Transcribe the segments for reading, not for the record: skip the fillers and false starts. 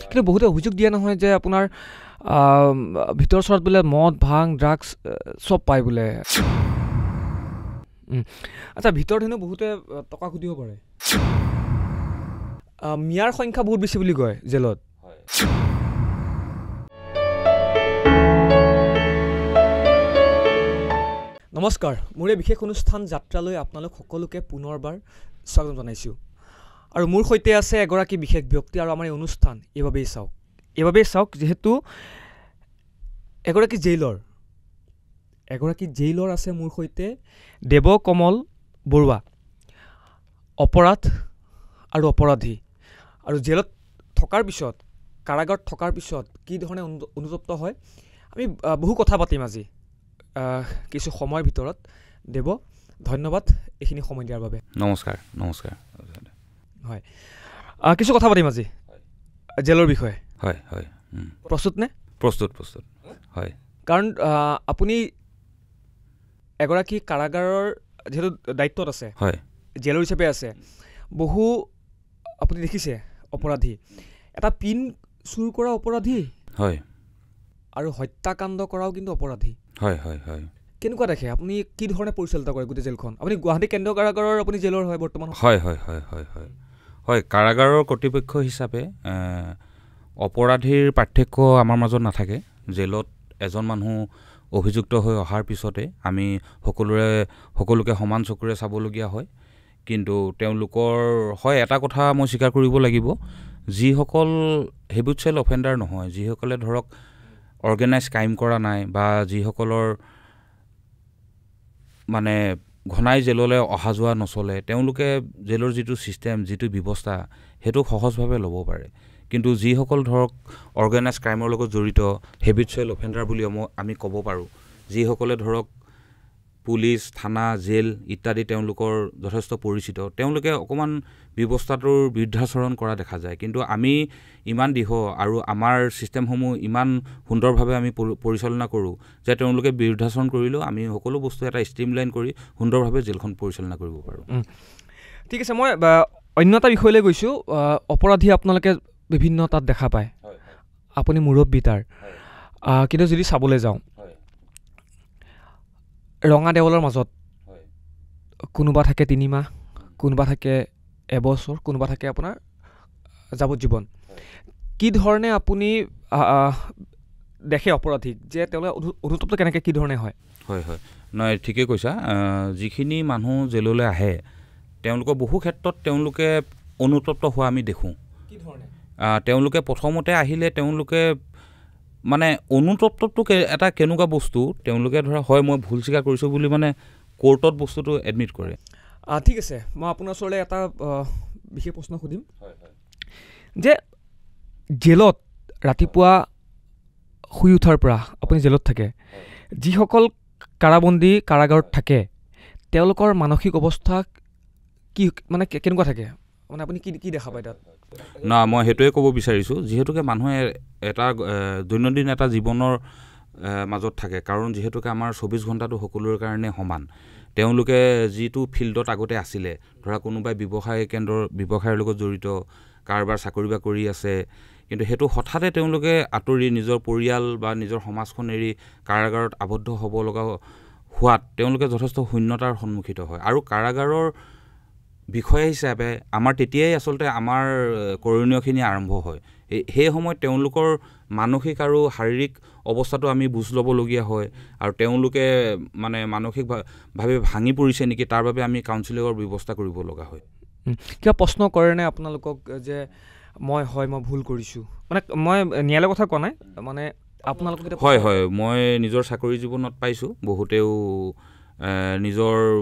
কিন্তু বহুতে অভিযোগ দিয়া নহয় যে আপোনাৰ ভিতৰ চৰত বোলে মদ ভাং ড্ৰাগছ চব পায় বোলে। আচ্ছা, ভিতৰত হেনো বহুতে টকা খুজিব পাৰে। মিয়াৰ সংখ্যা বহুত বেছি বুলি কয় জেলত। নমস্কাৰ, মোৰ এই বিশেষ অনুষ্ঠান যাত্ৰালৈ আপোনালোক সকলোকে পুনৰবাৰ স্বাগতম জনাইছোঁ। আৰু মোৰ সৈতে আছে এগৰাকী বিশেষ ব্যক্তি, আৰু আমাৰ এই অনুষ্ঠান এইবাবেই চাওক যিহেতু এগৰাকী জেইলৰ আছে মোৰ সৈতে, দেৱকমল বৰুৱা, অপৰাধ আৰু অপৰাধী। আৰু জেলত থকাৰ পিছত, কাৰাগাৰত থকাৰ পিছত কি ধৰণে অনুতপ্ত হয়, আমি বহু কথা পাতিম আজি কিছু সময়ৰ ভিতৰত। দেৱ, ধন্যবাদ এইখিনি সময় দিয়াৰ বাবে। নমস্কাৰ। হয়, কিছু কথা পাতিম আজি জেলৰ বিষয়ে। হয়। প্ৰস্তুত নে? প্ৰস্তুত। হয়, কাৰণ আপুনি এগৰাকী কাৰাগাৰৰ যিহেতু দায়িত্বত আছে, হয়, জেলৰ হিচাপে আছে, বহু আপুনি দেখিছে অপৰাধী, এটা পিন চুৰ কৰা অপৰাধী, হয়, আৰু হত্যাকাণ্ড কৰাও কিন্তু অপৰাধী। হয়। কেনেকুৱা দেখে আপুনি? কি ধৰণে পৰিচালিত কৰে গোটেই জেলখন? আপুনি গুৱাহাটী কেন্দ্ৰীয় কাৰাগাৰৰ আপুনি জেলৰ হয় বৰ্তমান। হয়। কাৰাগাৰৰ কৰ্তৃপক্ষ হিচাপে অপৰাধীৰ পাৰ্থক্য আমাৰ মাজত নাথাকে। জেলত এজন মানুহ অভিযুক্ত হৈ অহাৰ পিছতে আমি সকলোকে সমান চকুৰে চাবলগীয়া হয়। কিন্তু তেওঁলোকৰ হয় এটা কথা মই স্বীকাৰ কৰিব লাগিব, যিসকল হেবিচুৱেল অফেণ্ডাৰ নহয়, যিসকলে ধৰক অৰ্গেনাইজ ক্ৰাইম কৰা নাই, বা যিসকলৰ মানে ঘনাই জেললৈ অহা যোৱা নচলে, তেওঁলোকে জেলৰ যিটো ছিষ্টেম, যিটো ব্যৱস্থা, সেইটো সহজভাৱে ল'ব পাৰে। কিন্তু যিসকল ধৰক অৰ্গেনাইজ ক্ৰাইমৰ লগত জড়িত হেবিচুৱেল অফেণ্ডাৰ বুলি আমি ক'ব পাৰোঁ, যিসকলে ধৰক পুলিচ, থানা, জেল ইত্যাদি তেওঁলোকৰ যথেষ্ট পৰিচিত, তেওঁলোকে অকণমান ব্যৱস্থাটোৰ বিৰুদ্ধাচৰণ কৰা দেখা যায়। কিন্তু আমি ইমান দৃঢ় আৰু আমাৰ ছিষ্টেমসমূহ ইমান সুন্দৰভাৱে আমি পৰিচালনা কৰোঁ যে তেওঁলোকে বিৰুদ্ধাচৰণ কৰিলেও আমি সকলো বস্তু এটা ষ্ট্ৰীমলাইন কৰি সুন্দৰভাৱে জেলখন পৰিচালনা কৰিব পাৰোঁ। ঠিক আছে, মই অন্য এটা বিষয়লৈ গৈছোঁ। অপৰাধী আপোনালোকে বিভিন্ন তাত দেখা পায়, আপুনি মুৰব্বী তাৰ। কিন্তু যদি চাবলৈ যাওঁ, ৰঙা দেৱালৰ মাজত কোনোবা থাকে 3 মাহ, কোনোবা থাকে এবছৰ, কোনোবা থাকে আপোনাৰ যাৱজ্জীৱন। কি ধৰণে আপুনি দেখে অপৰাধীক, যে তেওঁলোকে অনুতপ্ত কেনেকৈ, কি ধৰণে হয়? হয়, নহয়, ঠিকেই কৈছা। যিখিনি মানুহ জেললৈ আহে, তেওঁলোকৰ বহু ক্ষেত্ৰত তেওঁলোকে অনুতপ্ত হোৱা আমি দেখোঁ। কি ধৰণে? তেওঁলোকে প্ৰথমতে আহিলে তেওঁলোকে মানে অনুতপ্তটো এটা কেনেকুৱা বস্তু, তেওঁলোকে ধৰা হয় মই ভুল স্বীকাৰ কৰিছোঁ বুলি মানে কোৰ্টত বস্তুটো এডমিট কৰে। ঠিক আছে, মই আপোনাৰ ওচৰলৈ এটা বিশেষ প্ৰশ্ন সুধিম, যে জেলত ৰাতিপুৱা শুই উঠাৰ পৰা আপুনি জেলত থাকে, যিসকল কাৰাবন্দী কাৰাগাৰত থাকে, তেওঁলোকৰ মানসিক অৱস্থা কি, মানে কেনেকুৱা থাকে, মানে আপুনি কি দেখা পায় তাত? না, মই সেইটোৱে ক'ব বিচাৰিছোঁ, যিহেতুকে মানুহে এটা দৈনন্দিন এটা জীৱনৰ মাজত থাকে, কাৰণ যিহেতুকে আমাৰ 24 ঘণ্টাটো সকলোৰে কাৰণে সমান। তেওঁলোকে যিটো ফিল্ডত আগতে আছিলে, ধৰা কোনোবাই ব্যৱসায়ৰ লগত জড়িত, কাৰোবাৰ চাকৰি বাকৰি আছে, কিন্তু সেইটো হঠাতে তেওঁলোকে আঁতৰি নিজৰ পৰিয়াল বা নিজৰ সমাজখন এৰি কাৰাগাৰত আবদ্ধ হ'ব লগা হোৱাত তেওঁলোকে যথেষ্ট শূন্যতাৰ সন্মুখীন হয়। আৰু কাৰাগাৰৰ বিষয়া হিচাপে আমাৰ তেতিয়াই আচলতে আমাৰ কৰণীয়খিনি আৰম্ভ হয়। সেই সময়ত তেওঁলোকৰ মানসিক আৰু শাৰীৰিক অৱস্থাটো আমি বুজ ল'বলগীয়া হয়, আৰু তেওঁলোকে মানে মানসিকভাৱে ভাঙি পৰিছে নেকি, তাৰ বাবে আমি কাউন্সিলিঙৰ ব্যৱস্থা কৰিব লগা হয়। কিবা প্ৰশ্ন কৰেনে আপোনালোকক যে মই ভুল কৰিছোঁ? মানে মই ন্যায়ালয়ৰ কথা কোৱা নাই, মানে আপোনালোকক? হয়, মই নিজৰ চাকৰি জীৱনত পাইছোঁ,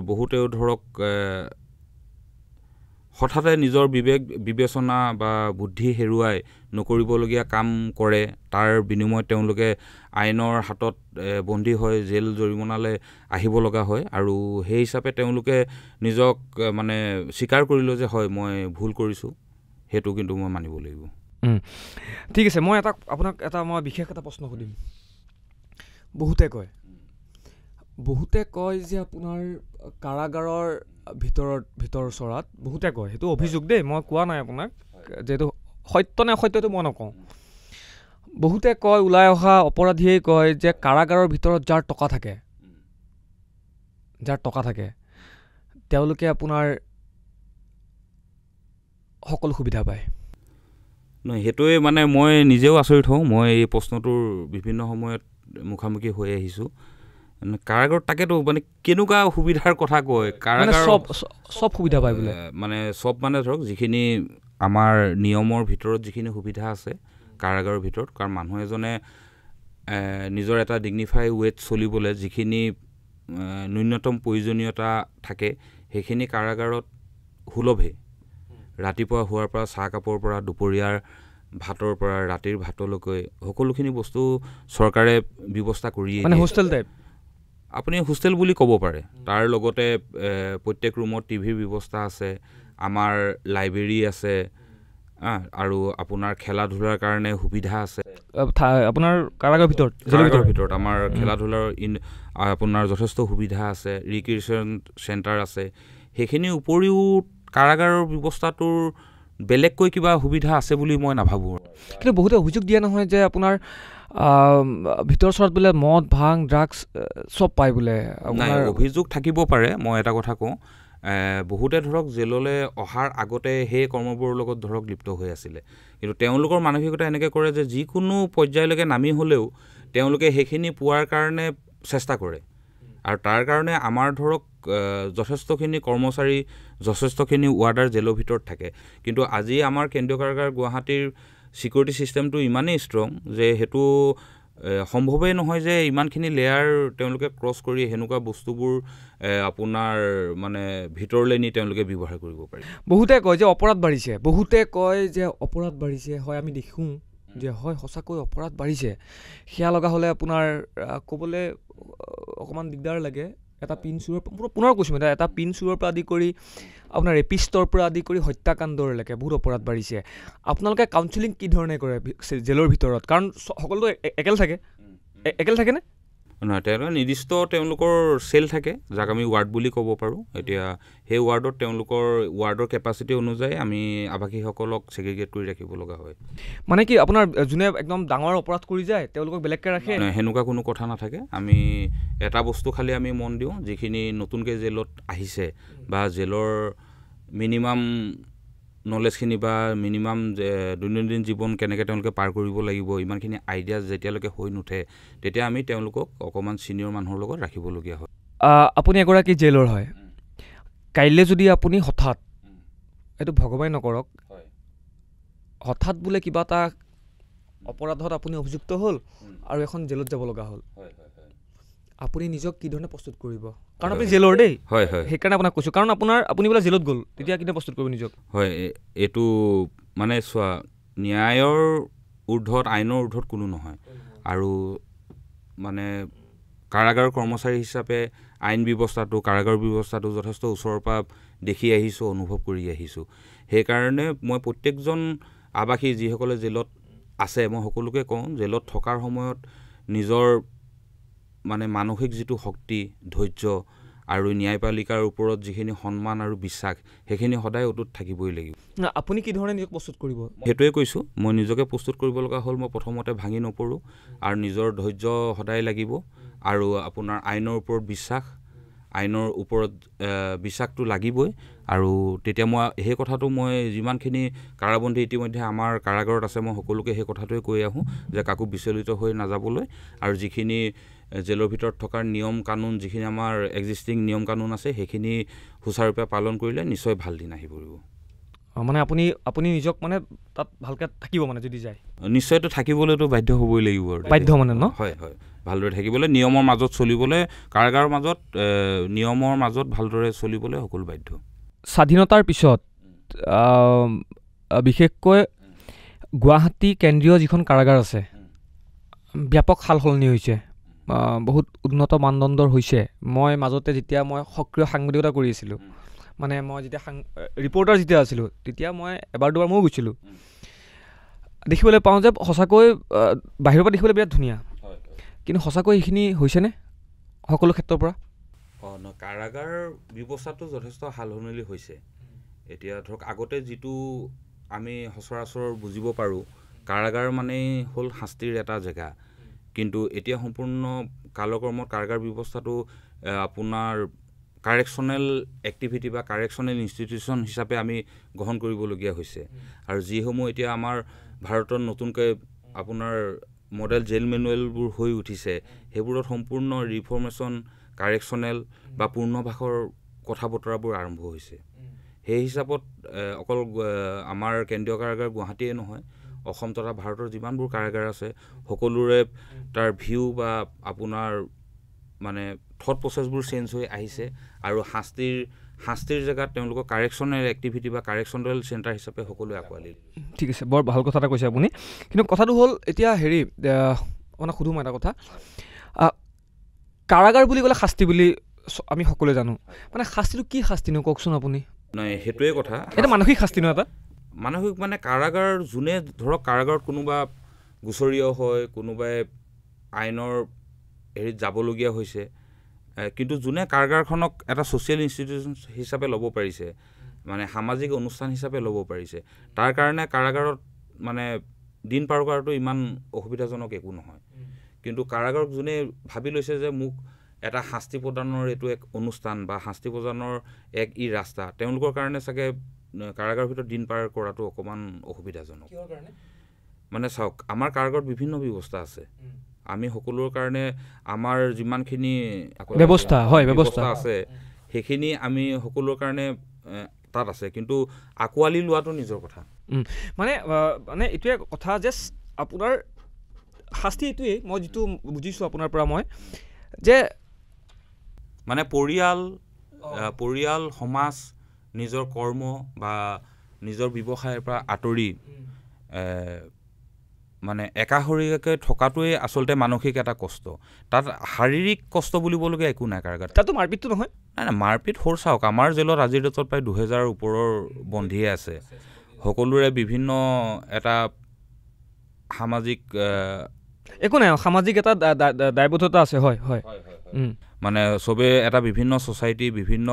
বহুতেও ধৰক হঠাতে নিজৰ বিবেচনা বা বুদ্ধি হেৰুৱাই নকৰিবলগীয়া কাম কৰে। তাৰ বিনিময়ত তেওঁলোকে আইনৰ হাতত বন্দী হৈ জেল জৰিমনালৈ আহিব লগা হয়, আৰু সেই হিচাপে তেওঁলোকে নিজক মানে স্বীকাৰ কৰিলোঁ যে হয় মই ভুল কৰিছোঁ, সেইটো কিন্তু মই মানিব লাগিব। ঠিক আছে, মই আপোনাক বিশেষ এটা প্ৰশ্ন সুধিম। বহুতে কয় যে আপোনাৰ কাৰাগাৰৰ ভিতৰ চৰাত বহুতে কয়, সেইটো অভিযোগ দেই, মই কোৱা নাই আপোনাক, যিহেতু সত্য নে অসত্যটো মই নকওঁ বহুতে কয় ওলাই অহা অপৰাধীয়ে কয় যে কাৰাগাৰৰ ভিতৰত যাৰ টকা থাকে তেওঁলোকে আপোনাৰ সকলো সুবিধা পায় নহয় সেইটোৱে মানে মই নিজেও আচৰিত হওঁ মই এই প্ৰশ্নটোৰ বিভিন্ন সময়ত মুখামুখি হৈ আহিছোঁ কাৰাগাৰত তাকেতো মানে কেনেকুৱা সুবিধাৰ কথা কয় কাৰাগাৰ চব সুবিধা পায় বোলে মানে চব মানে ধৰক যিখিনি আমাৰ নিয়মৰ ভিতৰত যিখিনি সুবিধা আছে কাৰাগাৰৰ ভিতৰত কাৰণ মানুহ এজনে নিজৰ এটা ডিগনিফাই ৱেত চলিবলৈ যিখিনি ন্যূনতম প্ৰয়োজনীয়তা থাকে সেইখিনি কাৰাগাৰত সুলভে ৰাতিপুৱা হোৱাৰ পৰা চাহ কাপৰ পৰা দুপৰীয়াৰ ভাতৰ পৰা ৰাতিৰ ভাতলৈকে সকলোখিনি বস্তু চৰকাৰে ব্যৱস্থা কৰিয়ে মানে হোষ্টেল টাইপ আপুনি হোষ্টেল বুলি ক'ব পাৰে তাৰ লগতে প্ৰত্যেক ৰুমত টিভিৰ ব্যৱস্থা আছে আমাৰ লাইব্ৰেৰী আছে আৰু আপোনাৰ খেলা ধূলাৰ কাৰণে সুবিধা আছে আপোনাৰ কাৰাগাৰৰ ভিতৰত আমাৰ খেলা ধূলাৰ আপোনাৰ যথেষ্ট সুবিধা আছে ৰিক্ৰিয়েশ্যন চেণ্টাৰ আছে সেইখিনিৰ উপৰিও কাৰাগাৰৰ ব্যৱস্থাটোৰ বেলেগকৈ কিবা সুবিধা আছে বুলি মই নাভাবোঁ কিন্তু বহুতে অভিযোগ দিয়া নহয় যে আপোনাৰ ভিতৰ চৰত বোলে মদ ভাং ড্ৰাগছ চব পায় বোলে নাই অভিযোগ থাকিব পাৰে মই এটা কথা কওঁ বহুতে ধৰক জেললৈ অহাৰ আগতে সেই কৰ্মবোৰৰ লগত ধৰক লিপ্ত হৈ আছিলে কিন্তু তেওঁলোকৰ মানসিকতা এনেকৈ কৰে যে যিকোনো পৰ্যায়লৈকে নামি হ'লেও তেওঁলোকে সেইখিনি পোৱাৰ কাৰণে চেষ্টা কৰে আৰু তাৰ কাৰণে আমাৰ ধৰক যথেষ্টখিনি কৰ্মচাৰী যথেষ্টখিনি ৱাৰ্ডাৰ জেলৰ ভিতৰত থাকে কিন্তু আজি আমাৰ কেন্দ্ৰীয় কাৰাগাৰ গুৱাহাটীৰ ছিকিউৰিটি ছিষ্টেমটো ইমানেই ষ্ট্ৰং যে সেইটো সম্ভৱেই নহয় যে ইমানখিনি লেয়াৰ তেওঁলোকে ক্ৰছ কৰি সেনেকুৱা বস্তুবোৰ আপোনাৰ মানে ভিতৰলৈ নি তেওঁলোকে ব্যৱহাৰ কৰিব পাৰে বহুতে কয় যে অপৰাধ বাঢ়িছে হয় আমি দেখোঁ যে হয় সঁচাকৈ অপৰাধ বাঢ়িছে সেয়া লগা হ'লে আপোনাৰ ক'বলৈ অকণমান দিগদাৰ লাগে এটা পিন চুৰৰ পুনৰ কৈছোঁ এটা পিন চুৰৰ পৰা আদি কৰি আপোনাৰ ৰেপিষ্টৰ পৰা আদি কৰি হত্যাকাণ্ডলৈকে বহুত অপৰাধ বাঢ়িছে আপোনালোকে কাউন্সেলিং কি ধৰণে কৰে জেলৰ ভিতৰত কাৰণ সকলো একেল থাকেনে নহয় তেওঁলোকে নিৰ্দিষ্ট তেওঁলোকৰ চেল থাকে যাক আমি ৱাৰ্ড বুলি ক'ব পাৰোঁ এতিয়া সেই ৱাৰ্ডত তেওঁলোকৰ ৱাৰ্ডৰ কেপাচিটি অনুযায়ী আমি আৱাসীসকলক ছেগ্ৰিগেট কৰি ৰাখিব লগা হয় মানে কি আপোনাৰ যোনে একদম ডাঙৰ অপৰাধ কৰি যায় তেওঁলোকক বেলেগকৈ ৰাখে সেনেকুৱা কোনো কথা নাথাকে আমি এটা বস্তু খালি আমি মন দিওঁ যিখিনি নতুনকৈ জেলত আহিছে বা জেলৰ মিনিমাম নলেজখিনি বা মিনিমাম দৈনন্দিন জীৱন কেনেকৈ তেওঁলোকে পাৰ কৰিব লাগিব ইমানখিনি আইডিয়া যেতিয়ালৈকে হৈ নুঠে তেতিয়া আমি তেওঁলোকক অকণমান ছিনিয়ৰ মানুহৰ লগত ৰাখিবলগীয়া হয় আপুনি এগৰাকী জেলৰ হয় কাইলৈ যদি আপুনি হঠাৎ এইটো ভগৱানে নকৰক হঠাৎ বোলে কিবা এটা অপৰাধত আপুনি অভিযুক্ত হ'ল আৰু এখন জেলত যাব লগা হ'ল আপুনি নিজক কি ধৰণে প্ৰস্তুত কৰিব কাৰণ আপুনি জেলৰ দেই হয় সেইকাৰণে আপোনাক কৈছোঁ কাৰণ আপুনি বোলে জেলত গ'ল তেতিয়া কেনে প্ৰস্তুত কৰিব নিজক হয় এইটো মানে চোৱা ন্যায়ৰ ঊৰ্ধত আইনৰ ঊৰ্ধত কোনো নহয় আৰু মানে কাৰাগাৰ কৰ্মচাৰী হিচাপে আইন ব্যৱস্থাটো কাৰাগাৰ ব্যৱস্থাটো যথেষ্ট ওচৰৰ পৰা দেখি আহিছোঁ অনুভৱ কৰি আহিছোঁ সেইকাৰণে মই প্ৰত্যেকজন আৱাসী যিসকলে জেলত আছে মই সকলোকে কওঁ জেলত থকাৰ সময়ত নিজৰ মানে মানসিক যিটো শক্তি ধৈৰ্য আৰু ন্যায়পালিকাৰ ওপৰত যিখিনি সন্মান আৰু বিশ্বাস সেইখিনি সদায় অটুট থাকিবই লাগিব আপুনি কি ধৰণে নিজক প্ৰস্তুত কৰিব সেইটোৱে কৈছোঁ মই নিজকে প্ৰস্তুত কৰিব লগা হ'ল মই প্ৰথমতে ভাঙি নপৰোঁ আৰু নিজৰ ধৈৰ্য সদায় লাগিব আৰু আপোনাৰ আইনৰ ওপৰত আইনৰ ওপৰত বিশ্বাসটো লাগিবই আৰু তেতিয়া মই সেই কথাটো মই যিমানখিনি কাৰাবন্দী ইতিমধ্যে আমাৰ কাৰাগাৰত আছে মই সকলোকে সেই কথাটোৱে কৈ আহোঁ যে কাকো বিচলিত হৈ নাযাবলৈ আৰু যিখিনি জেলৰ ভিতৰত থকাৰ নিয়ম কানুন যিখিনি আমাৰ এক্সিষ্টিং নিয়ম কানুন আছে সেইখিনি সুচাৰুৰূপে পালন কৰিলে নিশ্চয় ভাল দিন আহি পৰিব মানে আপুনি নিজক মানে তাত ভালকৈ থাকিব মানে যদি যায় নিশ্চয়তো থাকিবলৈতো বাধ্য হ'বই লাগিব বাধ্য মানে ন হয় ভালদৰে থাকিবলৈ নিয়মৰ মাজত চলিবলৈ কাৰাগাৰৰ মাজত নিয়মৰ মাজত ভালদৰে চলিবলৈ সকলো বাধ্য স্বাধীনতাৰ পিছত বিশেষকৈ গুৱাহাটী কেন্দ্ৰীয় যিখন কাৰাগাৰ আছে ব্যাপক সাল সলনি হৈছে বহুত উন্নত মানদণ্ডৰ হৈছে মই মাজতে যেতিয়া মই সক্ৰিয় সাংবাদিকতা কৰি আছিলোঁ মানে মই যেতিয়া ৰিপৰ্টাৰ যেতিয়া আছিলোঁ তেতিয়া মই এবাৰ দুবাৰ ময়ো গৈছিলোঁ দেখিবলৈ পাওঁ যে সঁচাকৈ বাহিৰৰ পৰা দেখিবলৈ বিৰাট ধুনীয়া কিন্তু সঁচাকৈ এইখিনি হৈছেনে সকলো ক্ষেত্ৰৰ পৰা কাৰাগাৰ ব্যৱস্থাটো যথেষ্ট সাল সলনি হৈছে এতিয়া ধৰক আগতে যিটো আমি সচৰাচৰ বুজিব পাৰোঁ কাৰাগাৰ মানেই হ'ল শাস্তিৰ এটা জেগা, কিন্তু এতিয়া সম্পূৰ্ণ কালক্ৰমত কাৰাগাৰ ব্যৱস্থাটো আপোনাৰ কাৰেকশ্যনেল এক্টিভিটি বা কাৰেকশ্যনেল ইনষ্টিটিউশ্যন হিচাপে আমি গ্ৰহণ কৰিবলগীয়া হৈছে। আৰু যিসমূহ এতিয়া আমাৰ ভাৰতত নতুনকৈ আপোনাৰ মডেল জেল মেনুৱেলবোৰ হৈ উঠিছে, সেইবোৰত সম্পূৰ্ণ ৰিফৰ্মেশ্যন কাৰেকশ্যনেল বা পূৰ্ণভাষৰ কথা বতৰাবোৰ আৰম্ভ হৈছে। সেই হিচাপত অকল আমাৰ কেন্দ্ৰীয় কাৰাগাৰ গুৱাহাটীয়ে নহয়, অসম তথা ভাৰতৰ যিমানবোৰ কাৰাগাৰ আছে সকলোৰে তাৰ ভিউ বা আপোনাৰ মানে থট প্ৰচেছবোৰ চেঞ্জ হৈ আহিছে আৰু শাস্তিৰ জেগাত তেওঁলোকক কাৰেকশ্যনেল এক্টিভিটি বা কাৰেকশ্যনেল চেণ্টাৰ হিচাপে সকলোৱে আঁকোৱালি। ঠিক আছে, বৰ ভাল কথা এটা কৈছে আপুনি। কিন্তু কথাটো হ'ল এতিয়া মানে সুধো মই এটা কথা, কাৰাগাৰ বুলি ক'লে শাস্তি বুলি আমি সকলোৱে জানো, মানে শাস্তিটো কি শাস্তিনো কওকচোন আপুনি? নাই, সেইটোৱে কথা, এটা মানসিক শাস্তি ন? এটা মানসিক মানে কাৰাগাৰ যোনে ধৰক কাৰাগাৰত কোনোবা গোচৰীয় হয়, কোনোবাই আইনৰ হেৰিত যাবলগীয়া হৈছে, কিন্তু যোনে কাৰাগাৰখনক এটা ছ'চিয়েল ইনষ্টিটিউশ্যন হিচাপে ল'ব পাৰিছে, মানে সামাজিক অনুষ্ঠান হিচাপে ল'ব পাৰিছে, তাৰ কাৰণে কাৰাগাৰত মানে দিন পাৰ কৰাটো ইমান অসুবিধাজনক একো নহয়। কিন্তু কাৰাগাৰক যোনে ভাবি লৈছে যে মোক এটা শাস্তি প্ৰদানৰ এইটো এক অনুষ্ঠান বা শাস্তি প্ৰদানৰ এক ৰাস্তা, তেওঁলোকৰ কাৰণে চাগে কাৰাগাৰৰ ভিতৰত দিন পাৰ কৰাটো অকণমান অসুবিধাজনক। মানে চাওক, আমাৰ কাৰাগাৰত বিভিন্ন ব্যৱস্থা আছে, আমি সকলোৰ কাৰণে আমাৰ যিমানখিনি ব্যৱস্থা আছে সেইখিনি আমি সকলোৰ কাৰণে তাত আছে, কিন্তু আঁকোৱালি লোৱাটো নিজৰ কথা। মানে এইটোৱে কথা যে আপোনাৰ শাস্তি এইটোৱেই, মই যিটো বুজিছোঁ আপোনাৰ পৰা মই, যে মানে পৰিয়াল সমাজ নিজৰ কৰ্ম বা নিজৰ ব্যৱসায়ৰ পৰা আঁতৰি মানে একাষৰীয়াকৈ থকাটোৱে আচলতে মানসিক এটা কষ্ট। তাত শাৰীৰিক কষ্ট বুলিবলগীয়া একো নাই কাৰাগাৰত। তাতো মাৰপিটটো নহয়? নাই, মাৰপিট সৰু চাওক, আমাৰ জেলত আজিৰ ডেটত প্ৰায় 2000 ওপৰৰ বন্দীয়ে আছে। সকলোৰে বিভিন্ন এটা সামাজিক একো নাই, সামাজিক এটা দায়বদ্ধতা আছে। হয় হয়, মানে চবে এটা বিভিন্ন ছ'চাইটি বিভিন্ন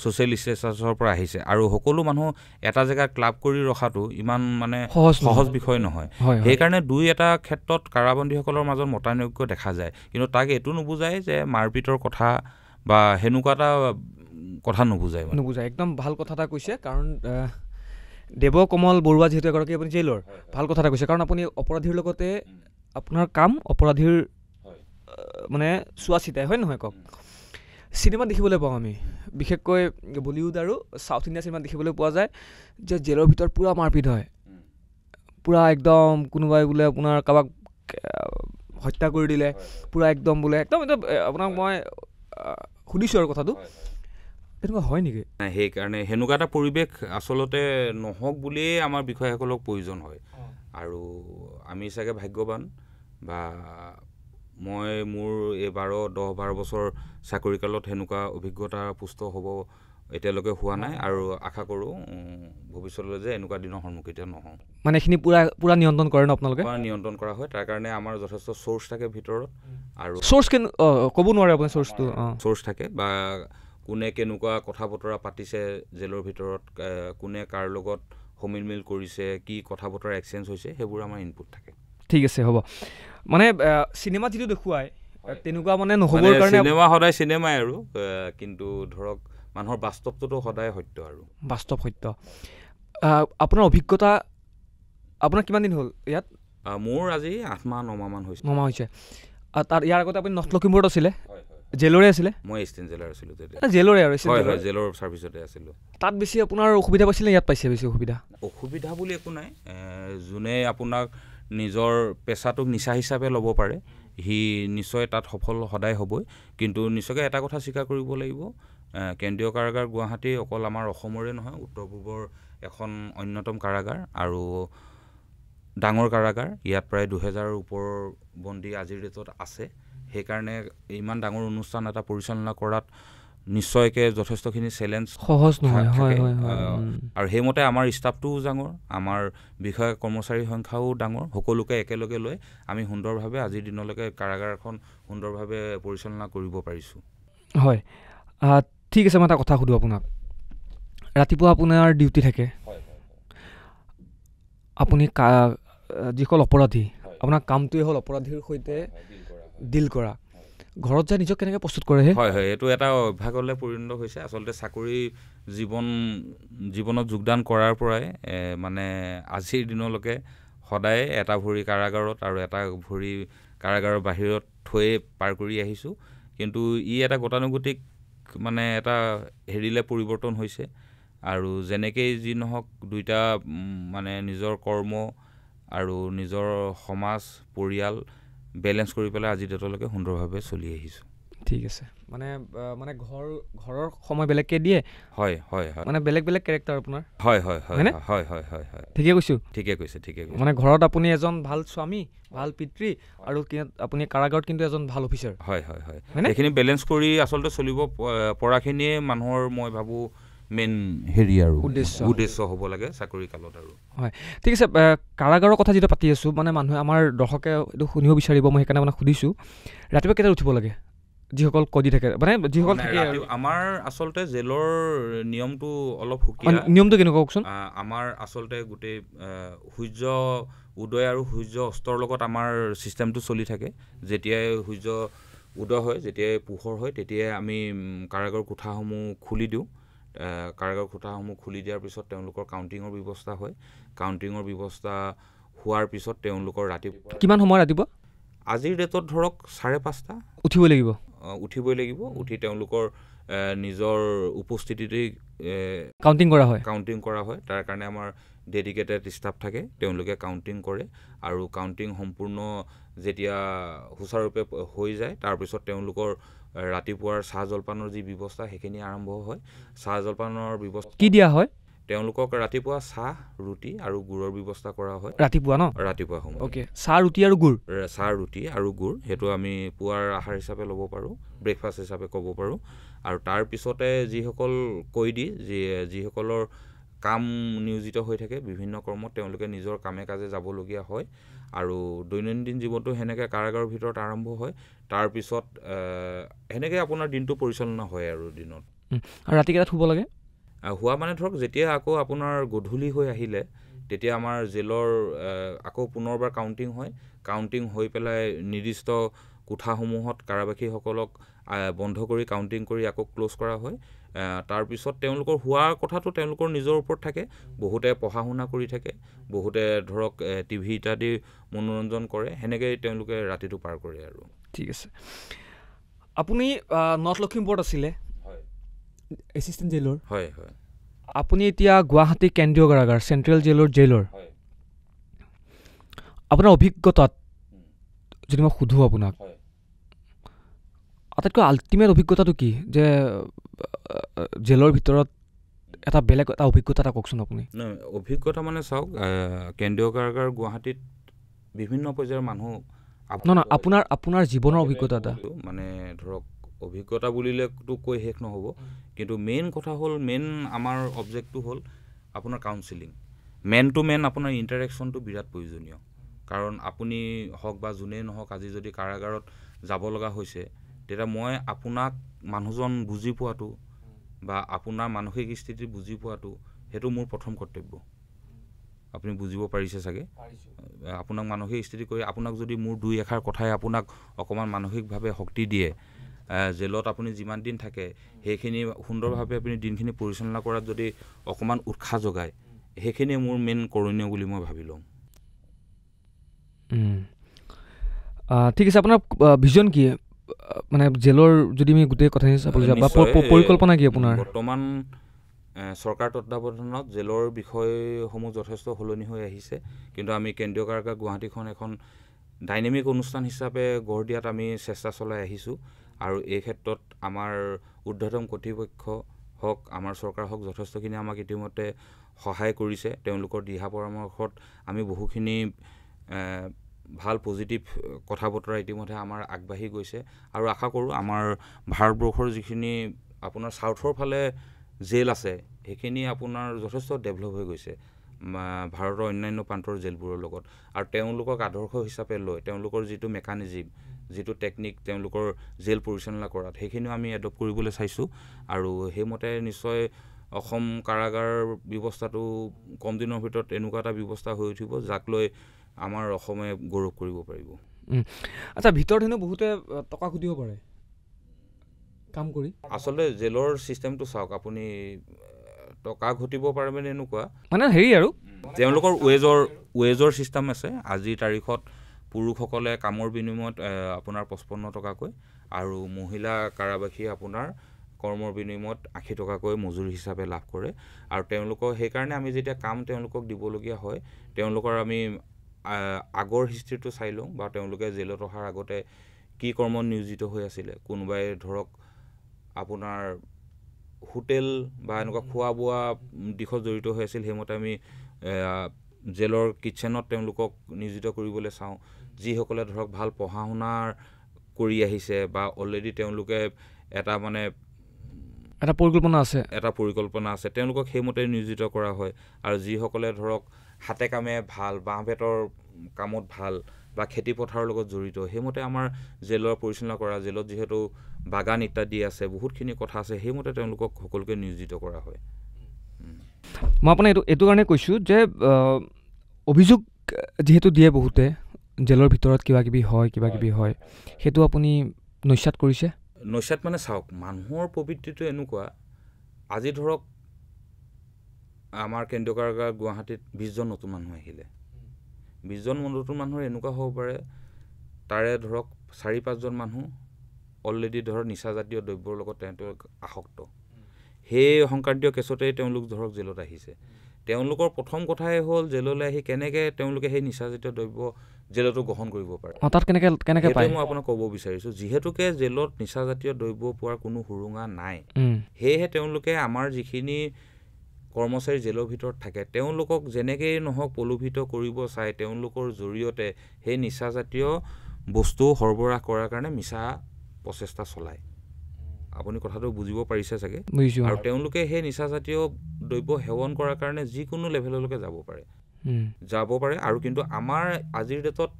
ছ'চিয়েল ষ্টেটাছৰ পৰা আহিছে, আৰু সকলো মানুহ এটা জেগাত ক্লাব কৰি ৰখাটো ইমান মানে সহজ বিষয় নহয়। সেইকাৰণে দুই এটা ক্ষেত্ৰত কাৰাবন্দীসকলৰ মাজত মতানৈক্য দেখা যায়, কিন্তু তাক এইটো নুবুজায় যে মাৰপিটৰ কথা বা সেনেকুৱা এটা কথা নুবুজায়। একদম ভাল কথা এটা কৈছে, কাৰণ দেৱকমল বৰুৱা যিহেতু এগৰাকী আপুনি জেইলৰ, ভাল কথা এটা কৈছে, কাৰণ আপুনি অপৰাধীৰ লগতে আপোনাৰ কাম অপৰাধীৰ মানে চোৱা চিতাই, হয় নহয় কওক? চিনেমাত দেখিবলৈ পাওঁ আমি, বিশেষকৈ বলিউড আৰু ছাউথ ইণ্ডিয়া চিনেমাত দেখিবলৈ পোৱা যায় যে জেলৰ ভিতৰত পূৰা মাৰপিট হয়, পূৰা একদম কোনোবাই বোলে আপোনাৰ কাৰোবাক হত্যা কৰি দিলে, পূৰা একদম বোলে একদম আপোনাক মই সুধিছোঁ আৰু কথাটো, এনেকুৱা হয় নেকি? সেইকাৰণে সেনেকুৱা এটা পৰিৱেশ আচলতে নহওক বুলিয়েই আমাৰ বিষয়াসকলক প্ৰয়োজন হয়। আৰু আমি চাগে ভাগ্যৱান, বা মই মোৰ এই 10-12 বছৰ চাকৰিকালত সেনেকুৱা অভিজ্ঞতা পুষ্ট হ'ব এতিয়ালৈকে হোৱা নাই, আৰু আশা কৰোঁ ভৱিষ্যতলৈ যে এনেকুৱা দিনৰ সন্মুখীন নহওঁ। মানে এইখিনি পূৰা নিয়ন্ত্ৰণ কৰে ন আপোনালোকে? নিয়ন্ত্ৰণ কৰা হয়, তাৰ কাৰণে আমাৰ যথেষ্ট চ'ৰ্চ থাকে ভিতৰত, আৰু চ'ৰ্চ ক'ব নোৱাৰে আপুনি চ'ৰ্চটো? চ'ৰ্চ থাকে, বা কোনে কেনেকুৱা কথা বতৰা পাতিছে জেলৰ ভিতৰত, কোনে কাৰ লগত সমিলমিল কৰিছে, কি কথা বতৰা এক্সচেঞ্জ হৈছে, সেইবোৰ আমাৰ ইনপুট থাকে। ঠিক আছে, হ'ব। মানে চিনেমাত যিটো দেখুৱাই তেনেকুৱা মানে নহ'বৰ কাৰণে, চিনেমা সদায় চিনেমাই আৰু, কিন্তু ধৰক মানুহৰ বাস্তৱটোতো সদায় সত্য, আৰু বাস্তৱ সত্য। আপোনাৰ অভিজ্ঞতা, আপোনাৰ কিমান দিন হ'ল ইয়াত? মোৰ আজি 8-9 মাহ হৈছে। 9 মাহ হৈছে। তাৰ ইয়াৰ আগতে আপুনি নৰ্থ লখিমপুৰত আছিলে? জেলৰে আছিলে? মই এষ্টেণ্ট জেলাৰ আছিলোঁ তেতিয়া। জেলৰে আৰু? হয়, জেলৰ ছাৰ্ভিচতে আছিলোঁ। তাত বেছি আপোনাৰ অসুবিধা পাইছিলে, ইয়াত পাইছে বেছি অসুবিধা? অসুবিধা বুলি একো নাই, যোনে আপোনাক নিজৰ পেচাটোক নিচা হিচাপে ল'ব পাৰে সি নিশ্চয় তাত সফল সদায় হ'বই, কিন্তু নিশ্চয়কৈ এটা কথা স্বীকাৰ কৰিব লাগিব, কেন্দ্ৰীয় কাৰাগাৰ গুৱাহাটী অকল আমাৰ অসমৰে নহয়, উত্তৰ পূবৰ এখন অন্যতম কাৰাগাৰ আৰু ডাঙৰ কাৰাগাৰ। ইয়াত প্ৰায় 2000 ওপৰৰ বন্দী আজিৰ ডেটত আছে। সেইকাৰণে ইমান ডাঙৰ অনুষ্ঠান এটা পৰিচালনা কৰাত নিশ্চয়কৈ যথেষ্টখিনি চেলেঞ্জ, সহজ নহয়। আৰু সেইমতে আমাৰ ষ্টাফটোও ডাঙৰ, আমাৰ বিষয়া কৰ্মচাৰীৰ সংখ্যাও ডাঙৰ। সকলোকে একেলগে লৈ আমি সুন্দৰভাৱে আজিৰ দিনলৈকে কাৰাগাৰখন সুন্দৰভাৱে পৰিচালনা কৰিব পাৰিছোঁ। হয়, ঠিক আছে। মই এটা কথা সুধোঁ আপোনাক, ৰাতিপুৱা আপোনাৰ ডিউটি থাকে, আপুনি যিসকল অপৰাধী আপোনাৰ কামটোৱে হ'ল অপৰাধীৰ সৈতে ডিল কৰা ঘৰত যায় নিজক কেনেকৈ প্ৰস্তুত কৰে হয় হয় এইটো এটা অভ্যাসলৈ পৰিণত হৈছে আচলতে চাকৰি জীৱনত যোগদান কৰাৰ পৰাই মানে আজিৰ দিনলৈকে সদায় এটা ভৰি কাৰাগাৰত আৰু এটা ভৰি কাৰাগাৰৰ বাহিৰত থৈয়ে পাৰ কৰি আহিছোঁ কিন্তু ই এটা গতানুগতিক মানে এটা হেৰিলে পৰিৱৰ্তন হৈছে আৰু যেনেকেই যি নহওক দুইটা মানে নিজৰ কৰ্ম আৰু নিজৰ সমাজ পৰিয়াল বেলেঞ্চ কৰি পেলাই আজি ডেটলৈকে সুন্দৰভাৱে চলি আহিছোঁ ঠিক আছে মানে ঘৰৰ সময় বেলেগকৈ দিয়ে হয় হয় হয় মানে বেলেগ বেলেগ কেৰেক্টাৰ আপোনাৰ হয় হয় হয় হয় হয় হয় হয় ঠিকে কৈছোঁ ঠিকে কৈছে মানে ঘৰত আপুনি এজন ভাল স্বামী ভাল পিতৃ আৰু আপুনি কাৰাগাৰত কিন্তু এজন ভাল অফিচাৰ হয় হয় হয় এইখিনি বেলেঞ্চ কৰি আচলতে চলিব পৰাখিনিয়ে মানুহৰ মই ভাবোঁ মেইন হেৰি আৰু উদ্দেশ্য হ'ব লাগে চাকৰি কালত আৰু হয় ঠিক আছে কাৰাগাৰৰ কথা যেতিয়া পাতি আছোঁ মানে মানুহে আমাৰ দৰ্শকে এইটো শুনিব বিচাৰিব মই সেইকাৰণে মানে সুধিছোঁ ৰাতিপুৱা কেইটাত উঠিব লাগে যিসকল কয়দী থাকে মানে যিসকল থাকে আমাৰ আচলতে জেলৰ নিয়মটো অলপ সুকীয়া নিয়মটো কেনেকুৱা কওকচোন আমাৰ আচলতে গোটেই সূৰ্য উদয় আৰু সূৰ্য অস্তৰ লগত আমাৰ ছিষ্টেমটো চলি থাকে যেতিয়াই সূৰ্য উদয় হয় যেতিয়াই পোহৰ হয় তেতিয়াই আমি কাৰাগাৰ কোঠাসমূহ খুলি দিওঁ কাৰাগাৰ কোঠাসমূহ খুলি দিয়াৰ পিছত তেওঁলোকৰ কাউণ্টিঙৰ ব্যৱস্থা হয় কাউণ্টিঙৰ ব্যৱস্থা হোৱাৰ পিছত তেওঁলোকৰ ৰাতিপুৱা কিমান সময় ৰাতিপুৱা আজিৰ ডেটত ধৰক 5:30 উঠিবই লাগিব উঠি তেওঁলোকৰ নিজৰ উপস্থিতিতে কাউণ্টিং কৰা হয় তাৰ কাৰণে আমাৰ ডেডিকেটেড ষ্টাফ থাকে তেওঁলোকে কাউণ্টিং কৰে আৰু কাউণ্টিং সম্পূৰ্ণ যেতিয়া সুচাৰুৰূপে হৈ যায় তাৰপিছত তেওঁলোকৰ ৰাতিপুৱাৰ চাহ জলপানৰ যি ব্যৱস্থা সেইখিনি আৰম্ভ হয় চাহ জলপানৰ ব্যৱস্থা কি দিয়া হয় তেওঁলোকক ৰাতিপুৱা চাহ ৰুটি আৰু গুড়ৰ ব্যৱস্থা কৰা হয় ৰাতিপুৱা সময় অ'কে চাহ ৰুটি আৰু গুড় সেইটো আমি পুৱাৰ আহাৰ হিচাপে ল'ব পাৰোঁ ব্ৰেকফাষ্ট হিচাপে ক'ব পাৰোঁ আৰু তাৰপিছতে যিসকল কয়দী যিসকলৰ কাম নিয়োজিত হৈ থাকে বিভিন্ন কৰ্মত তেওঁলোকে নিজৰ কামে কাজে যাবলগীয়া হয় আৰু দৈনন্দিন জীৱনটো সেনেকৈ কাৰাগাৰৰ ভিতৰত আৰম্ভ হয় তাৰপিছত সেনেকৈ আপোনাৰ দিনটো পৰিচালনা হয় আৰু দিনত আৰু ৰাতি কেইটাত শুব লাগে হোৱা মানে ধৰক যেতিয়া আকৌ আপোনাৰ গধূলি হৈ আহিলে তেতিয়া আমাৰ জেলৰ আকৌ পুনৰবাৰ কাউণ্টিং হয় কাউণ্টিং হৈ পেলাই নিৰ্দিষ্ট কোঠাসমূহত কাৰাবাসীসকলক বন্ধ কৰি কাউণ্টিং কৰি আকৌ ক্ল'জ কৰা হয় তাৰপিছত তেওঁলোকৰ হোৱাৰ কথাটো তেওঁলোকৰ নিজৰ ওপৰত থাকে বহুতে পঢ়া শুনা কৰি থাকে বহুতে ধৰক টিভি ইত্যাদি মনোৰঞ্জন কৰে সেনেকৈয়ে তেওঁলোকে ৰাতিটো পাৰ কৰে আৰু ঠিক আছে আপুনি নৰ্থ লখিমপুৰত আছিলে এছিষ্টেণ্ট জেইলৰ হয় হয় আপুনি এতিয়া গুৱাহাটী কেন্দ্ৰীয় কাৰাগাৰ চেণ্ট্ৰেল জেইলৰ আপোনাৰ অভিজ্ঞতাত যদি মই সোধোঁ আপোনাক আটাইতকৈ আল্টিমেট অভিজ্ঞতাটো কি যে জেলৰ ভিতৰত এটা বেলেগ এটা অভিজ্ঞতা এটা কওকচোন আপুনি অভিজ্ঞতা মানে চাওক কেন্দ্ৰীয় কাৰাগাৰ গুৱাহাটীত বিভিন্ন পৰ্যায়ৰ মানুহ আপোনাৰ জীৱনৰ অভিজ্ঞতা এটা মানে ধৰক অভিজ্ঞতা বুলিলেতো কৈ শেষ নহ'ব কিন্তু মেইন কথা হ'ল আমাৰ অবজেক্টটো হ'ল আপোনাৰ কাউন্সিলিং মেন টু মেন আপোনাৰ ইণ্টাৰেকশ্যনটো বিৰাট প্ৰয়োজনীয় কাৰণ আপুনি হওক বা যোনেই নহওক আজি যদি কাৰাগাৰত যাব লগা হৈছে তেতিয়া মই আপোনাক মানুহজন বুজি পোৱাটো বা আপোনাৰ মানসিক স্থিতি বুজি পোৱাটো সেইটো মোৰ প্ৰথম কৰ্তব্য আপুনি বুজিব পাৰিছে চাগে আপোনাক মানসিক স্থিতি কৰি আপোনাক যদি মোৰ দুই এষাৰ কথাই আপোনাক অকণমান মানসিকভাৱে শক্তি দিয়ে জেলত আপুনি যিমান দিন থাকে সেইখিনি সুন্দৰভাৱে আপুনি দিনখিনি পৰিচালনা কৰাত যদি অকণমান উৎসাহ যোগায় সেইখিনিয়ে মোৰ মেইন কৰণীয় বুলি মই ভাবি লওঁ ঠিক আছে আপোনাৰ ভিজন কি মানে জেলৰ যদি আমি গোটেই কথাখিনি চাবলৈ যাওঁ বা পৰিকল্পনা কি আপোনাৰ বৰ্তমান চৰকাৰ তত্বাৱধানত জেলৰ বিষয়সমূহ যথেষ্ট সলনি হৈ আহিছে কিন্তু আমি কেন্দ্ৰীয় কাৰাগাৰ গুৱাহাটীখন এখন ডাইনেমিক অনুষ্ঠান হিচাপে গঢ় দিয়াত আমি চেষ্টা চলাই আহিছোঁ আৰু এই ক্ষেত্ৰত আমাৰ ঊৰ্ধ্বতম কৰ্তৃপক্ষ হওক আমাৰ চৰকাৰ হওক যথেষ্টখিনি আমাক ইতিমধ্যে সহায় কৰিছে তেওঁলোকৰ দিহা পৰামৰ্শত আমি বহুখিনি ভাল পজিটিভ কথা বতৰা ইতিমধ্যে আমাৰ আগবাঢ়ি গৈছে আৰু আশা কৰোঁ আমাৰ ভাৰতবৰ্ষৰ যিখিনি আপোনাৰ চাউথৰ ফালে জেল আছে সেইখিনি আপোনাৰ যথেষ্ট ডেভেলপ হৈ গৈছে ভাৰতৰ অন্যান্য প্ৰান্তৰ জেলবোৰৰ লগত আৰু তেওঁলোকক আদৰ্শ হিচাপে লৈ তেওঁলোকৰ যিটো মেকানিজিম যিটো টেকনিক তেওঁলোকৰ জেল পৰিচালনা কৰাত সেইখিনিও আমি এডপ্ট কৰিবলৈ চাইছোঁ আৰু সেইমতে নিশ্চয় অসম কাৰাগাৰ ব্যৱস্থাটো কম দিনৰ ভিতৰত এনেকুৱা এটা ব্যৱস্থা হৈ উঠিব যাক লৈ আমাৰ অসমে গৌৰৱ কৰিব পাৰিব। আচ্ছা, ভিতৰত হেনো বহুতে টকা ঘটিব পাৰে কাম কৰি। আচলতে জেলৰ ছিষ্টেমটো চাওক, আপুনি টকা ঘটিব পাৰে মানে এনেকুৱা মানে হেৰি আৰু তেওঁলোকৰ ৱেজৰ ছিষ্টেম আছে। আজিৰ তাৰিখত পুৰুষসকলে কামৰ বিনিময়ত আপোনাৰ 55 টকাকৈ আৰু মহিলা কাৰাবাসীয়ে আপোনাৰ কৰ্মৰ বিনিময়ত 80 টকাকৈ মজুৰি হিচাপে লাভ কৰে। আৰু তেওঁলোকৰ সেইকাৰণে আমি যেতিয়া কাম তেওঁলোকক দিবলগীয়া হয়, তেওঁলোকৰ আমি আগৰ হিষ্ট্ৰীটো চাই লওঁ বা তেওঁলোকে জেলত অহাৰ আগতে কি কৰ্মত নিয়োজিত হৈ আছিলে। কোনোবাই ধৰক আপোনাৰ হোটেল বা এনেকুৱা খোৱা বোৱা দিশত জড়িত হৈ আছিল, সেইমতে আমি জেলৰ কিটচেনত তেওঁলোকক নিয়োজিত কৰিবলৈ চাওঁ। যিসকলে ধৰক ভাল পঢ়া শুনাৰ কৰি আহিছে বা অলৰেডি তেওঁলোকে এটা মানে এটা পৰিকল্পনা আছে তেওঁলোকক সেইমতে নিয়োজিত কৰা হয়। আৰু যিসকলে ধৰক হাতে কামে ভাল, বাঁহ বেতৰ কামত ভাল বা খেতি পথাৰৰ লগত জড়িত, সেইমতে আমাৰ জেলৰ পৰিচালনা কৰা, জেলত যিহেতু বাগান ইত্যাদি আছে, বহুতখিনি কথা আছে, সেইমতে তেওঁলোকক সকলোকে নিয়োজিত কৰা হয়। মই আপোনাক এইটো কাৰণে কৈছোঁ যে অভিযোগ যিহেতু দিয়ে বহুতে জেলৰ ভিতৰত কিবা কিবি হয়, সেইটো আপুনি নস্যাৎ কৰিছে? নস্যাৎ মানে চাওক, মানুহৰ প্ৰবৃত্তিটো এনেকুৱা। আজি ধৰক আমাৰ কেন্দ্ৰীয় কাৰাগাৰ গুৱাহাটীত 20 জন নতুন মানুহ আহিলে। 20 জন নতুন মানুহৰ এনেকুৱা হ'ব পাৰে তাৰে ধৰক 4-5 জন মানুহ অলৰেডি ধৰক নিচাজাতীয় দ্ৰব্যৰ লগত তেওঁলোক আসক্ত। সেই সংক্ৰান্তীয় কেছতেই তেওঁলোক ধৰক জেলত আহিছে। তেওঁলোকৰ প্ৰথম কথাই হ'ল জেললৈ আহি কেনেকৈ তেওঁলোকে সেই নিচাজাতীয় দ্ৰব্য জেলতো গ্ৰহণ কৰিব পাৰে। তাত কেনেকৈ পায় মই আপোনাক ক'ব বিচাৰিছোঁ, যিহেতুকে জেলত নিচাজাতীয় দ্ৰব্য পোৱাৰ কোনো সুৰুঙা নাই, সেয়েহে তেওঁলোকে আমাৰ যিখিনি কৰ্মচাৰী জেলৰ ভিতৰত থাকে তেওঁলোকক যেনেকেই নহওক প্ৰলোভিত কৰিব চায়, তেওঁলোকৰ জৰিয়তে সেই নিচাজাতীয় বস্তু সৰবৰাহ কৰাৰ কাৰণে মিছা প্ৰচেষ্টা চলায়। আপুনি কথাটো বুজিব পাৰিছে চাগে। আৰু তেওঁলোকে সেই নিচাজাতীয় দ্ৰব্য সেৱন কৰাৰ কাৰণে যিকোনো লেভেললৈকে যাব পাৰে। আৰু কিন্তু আমাৰ আজিৰ ডেটত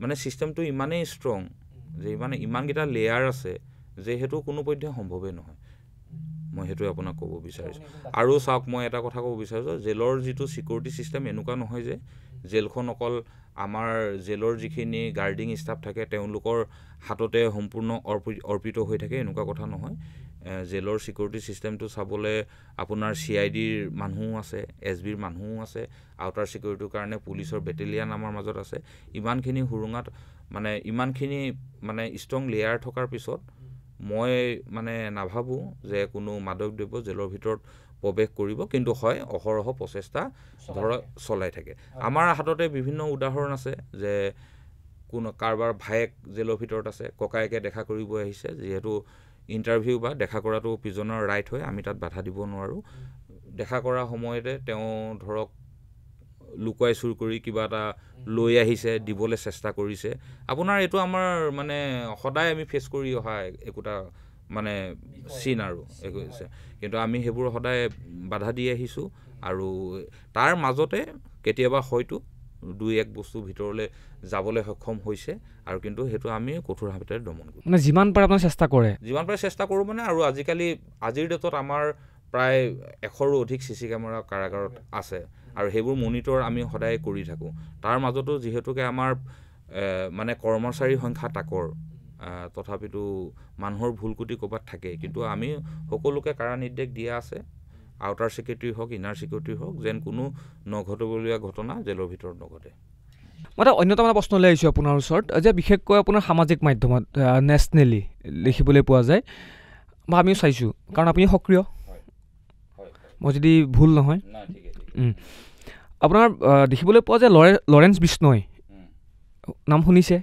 মানে ছিষ্টেমটো ইমানেই ষ্ট্ৰং যে ইমানকেইটা লেয়াৰ আছে যে সেইটো কোনোপধ্যে সম্ভৱেই নহয়। মই সেইটোৱে আপোনাক ক'ব বিচাৰিছোঁ। আৰু চাওক, মই এটা কথা ক'ব বিচাৰিছোঁ, জেলৰ যিটো ছিকিউৰিটি ছিষ্টেম এনেকুৱা নহয় যে জেলখন অকল আমাৰ জেলৰ যিখিনি গাৰ্ডিং ষ্টাফ থাকে তেওঁলোকৰ হাততে সম্পূৰ্ণ অৰ্পিত হৈ থাকে, এনেকুৱা কথা নহয়। জেলৰ ছিকিউৰিটি ছিষ্টেমটো চাবলৈ আপোনাৰ CIDৰ মানুহো আছে, SBৰ মানুহো আছে, আউটাৰ ছিকিউৰিটিৰ কাৰণে পুলিচৰ বেটেলিয়ান আমাৰ মাজত আছে। ইমানখিনি সুৰুঙাত ইমানখিনি ষ্ট্ৰং লেয়াৰ থকাৰ পিছত মই নাভাবোঁ যে কোনো মাদক দ্ৰব্য জেলৰ ভিতৰত প্ৰৱেশ কৰিব। কিন্তু হয়, অহৰহ প্ৰচেষ্টা ধৰক চলাই থাকে। আমাৰ হাততে বিভিন্ন উদাহৰণ আছে যে কাৰোবাৰ ভায়েক জেলৰ ভিতৰত আছে, ককায়েকে দেখা কৰিব আহিছে। যিহেতু ইণ্টাৰভিউ বা দেখা কৰাটো প্ৰিজনৰ ৰাইট হয়, আমি তাত বাধা দিব নোৱাৰোঁ। দেখা কৰাৰ সময়তে তেওঁ ধৰক লুকুৱাই চুৰ কৰি কিবা এটা লৈ আহিছে, দিবলৈ চেষ্টা কৰিছে। আপোনাৰ এইটো আমাৰ সদায় আমি ফেচ কৰি অহা একোটা চিন আৰু হৈছে। কিন্তু আমি সেইবোৰ সদায় বাধা দি আহিছোঁ। আৰু তাৰ মাজতে কেতিয়াবা হয়তো 2-1 বস্তু ভিতৰলৈ যাবলৈ সক্ষম হৈছে। আৰু কিন্তু সেইটো আমি কঠোৰ হাতেৰে দমন কৰোঁ। যিমান পাৰে আপোনাৰ চেষ্টা কৰোঁ আৰু আজিৰ ডেটত আমাৰ প্ৰায় 100ৰো অধিক CC কেমেৰা কাৰাগাৰত আছে আৰু সেইবোৰ মনিটৰ আমি সদায় কৰি থাকোঁ। তাৰ মাজতো যিহেতুকে আমাৰ কৰ্মচাৰীৰ সংখ্যা তাকৰ, তথাপিতো মানুহৰ ভুল ক্ৰুটি ক'ৰবাত থাকে। কিন্তু আমি সকলোকে কাৰা নিৰ্দেশ দিয়া আছে, আউটাৰ ছিকিউৰিটি হওক, ইনাৰ ছিকিউৰিটি হওক, যেন কোনো নঘটিবলগীয়া ঘটনা জেলৰ ভিতৰত নঘটে। মই এটা অন্যতম এটা প্ৰশ্ন লৈ আহিছোঁ আপোনাৰ ওচৰত, যে বিশেষকৈ আপোনাৰ সামাজিক মাধ্যমত নেশ্যনেলি দেখিবলৈ পোৱা যায় বা আমিও চাইছোঁ, কাৰণ আপুনি সক্ৰিয়, মই যদি ভুল নহয়, আপোনাৰ দেখিবলৈ পোৱা যায় লৰেন্স বিষ্ণই নাম শুনিছে?